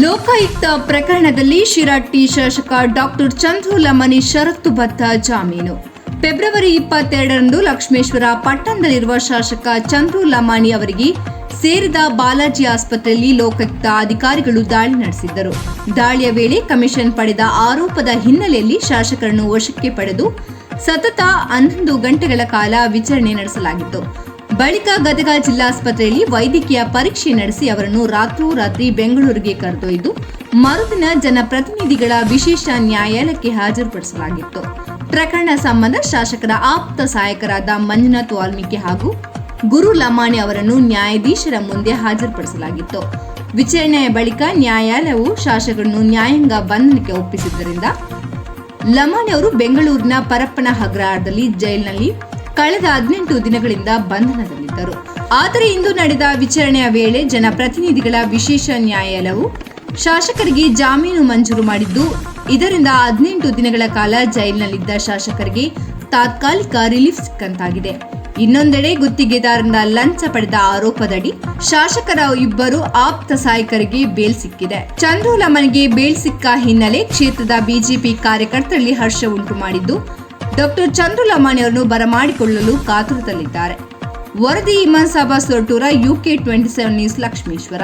ಲೋಕಾಯುಕ್ತ ಪ್ರಕರಣದಲ್ಲಿ ಶಿರಹಟ್ಟಿ ಶಾಸಕ ಡಾಕ್ಟರ್ ಚಂದ್ರು ಲಮಾಣಿ ಷರತ್ತುಬದ್ಧ ಜಾಮೀನು. ಫೆಬ್ರವರಿ 22ರಂದು ಲಕ್ಷ್ಮೇಶ್ವರ ಪಟ್ಟಣದಲ್ಲಿರುವ ಶಾಸಕ ಚಂದ್ರು ಲಮಾಣಿ ಅವರಿಗೆ ಸೇರಿದ ಬಾಲಾಜಿ ಆಸ್ಪತ್ರೆಯಲ್ಲಿ ಲೋಕಾಯುಕ್ತ ಅಧಿಕಾರಿಗಳು ದಾಳಿ ನಡೆಸಿದ್ದರು. ದಾಳಿಯ ವೇಳೆ ಕಮಿಷನ್ ಪಡೆದ ಆರೋಪದ ಹಿನ್ನೆಲೆಯಲ್ಲಿ ಶಾಸಕರನ್ನು ವಶಕ್ಕೆ ಪಡೆದು ಸತತ 11 ಗಂಟೆಗಳ ಕಾಲ ವಿಚಾರಣೆ ನಡೆಸಲಾಗಿತ್ತು. ಬಳಿಕ ಗದಗ ಜಿಲ್ಲಾಸ್ಪತ್ರೆಯಲ್ಲಿ ವೈದ್ಯಕೀಯ ಪರೀಕ್ಷೆ ನಡೆಸಿ ಅವರನ್ನು ರಾತ್ರೋರಾತ್ರಿ ಬೆಂಗಳೂರಿಗೆ ಕರೆದೊಯ್ದು ಮರುದಿನ ಜನಪ್ರತಿನಿಧಿಗಳ ವಿಶೇಷ ನ್ಯಾಯಾಲಯಕ್ಕೆ ಹಾಜರುಪಡಿಸಲಾಗಿತ್ತು. ಪ್ರಕರಣ ಸಂಬಂಧ ಶಾಸಕರ ಆಪ್ತ ಸಹಾಯಕರಾದ ಮಂಜುನಾಥ್ ವಾಲ್ಮೀಕಿ ಹಾಗೂ ಗುರು ಲಮಾಣಿ ಅವರನ್ನು ನ್ಯಾಯಾಧೀಶರ ಮುಂದೆ ಹಾಜರುಪಡಿಸಲಾಗಿತ್ತು. ವಿಚಾರಣೆಯ ಬಳಿಕ ನ್ಯಾಯಾಲಯವು ಶಾಸಕರನ್ನು ನ್ಯಾಯಾಂಗ ಬಂಧನಕ್ಕೆ ಒಪ್ಪಿಸಿದ್ದರಿಂದ ಲಮಾಣಿ ಅವರು ಬೆಂಗಳೂರಿನ ಪರಪ್ಪನ ಅಗ್ರಹಾರದಲ್ಲಿ ಜೈಲಿನಲ್ಲಿ ಕಳೆದ 18 ದಿನಗಳಿಂದ ಬಂಧನದಲ್ಲಿದ್ದರು. ಆದರೆ ಇಂದು ನಡೆದ ವಿಚಾರಣೆಯ ವೇಳೆ ಜನಪ್ರತಿನಿಧಿಗಳ ವಿಶೇಷ ನ್ಯಾಯಾಲಯವು ಶಾಸಕರಿಗೆ ಜಾಮೀನು ಮಂಜೂರು ಮಾಡಿದ್ದು, ಇದರಿಂದ 18 ದಿನಗಳ ಕಾಲ ಜೈಲಿನಲ್ಲಿದ್ದ ಶಾಸಕರಿಗೆ ತಾತ್ಕಾಲಿಕ ರಿಲೀಫ್ ಸಿಕ್ಕಂತಾಗಿದೆ. ಇನ್ನೊಂದೆಡೆ ಗುತ್ತಿಗೆದಾರರಿಂದ ಲಂಚ ಪಡೆದ ಆರೋಪದಡಿ ಶಾಸಕರ ಇಬ್ಬರು ಆಪ್ತ ಸಹಾಯಕರಿಗೆ ಬೇಲ್ ಸಿಕ್ಕಿದೆ. ಚಂದ್ರು ಲಮಾಣಿಗೆ ಬೇಲ್ ಸಿಕ್ಕ ಹಿನ್ನೆಲೆ ಕ್ಷೇತ್ರದ ಬಿಜೆಪಿ ಕಾರ್ಯಕರ್ತರಲ್ಲಿ ಹರ್ಷ ಉಂಟು ಮಾಡಿದ್ದು, ಡಾಕ್ಟರ್ ಚಂದ್ರು ಲಮಾಣಿ ಅವರನ್ನು ಬರಮಾಡಿಕೊಳ್ಳಲು ಕಾತುರದಲ್ಲಿದ್ದಾರೆ. ವರದಿ ಇಮಾನ್ ಸಾಬಾ ಸೊರಟೂರ, UK 27 ನ್ಯೂಸ್, ಲಕ್ಷ್ಮೇಶ್ವರ.